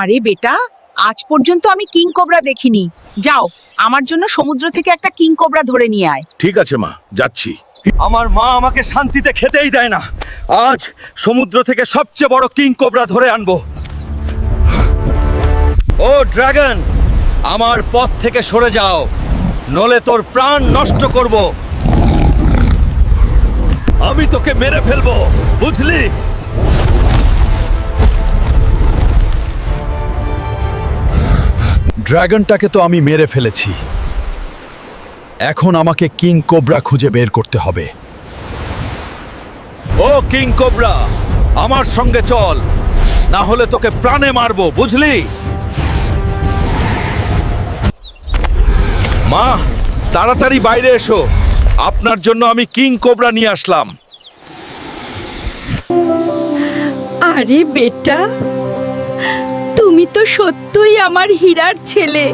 আরে বেটা, আজ পর্যন্ত আমি কিং কোবরা দেখিনি। যাও, আমার জন্য সমুদ্র থেকে একটা কিং কোবরা ধরে নিয়ে আয়। ঠিক আছে মা, যাচ্ছি। আমার মা আমাকে শান্তিতে খেতেই দেয় না। আজ সমুদ্র থেকে সবচেয়ে বড় কিং কোবরা ধরে আনবো। ও ড্রাগন, আমার পথ থেকে সরে যাও, নলে তোর প্রাণ নষ্ট করব। আমি তোকে মেরে ফেলবো, বুঝলি? ড্রাগনটাকে তো আমি মেরে ফেলেছি, এখন আমাকে কিং কোবরা খুঁজে বের করতে হবে। ও কিং কোবরা, আমার সঙ্গে চল, না হলে তোকে প্রাণে মারবো, বুঝলি? মা, তাড়াতাড়ি বাইরে এসো, আপনার জন্য আমি কিং কোবরা নিয়ে আসলাম। আরে বেটা, তুমি তো সত্যই আমার হীরার ছেলে।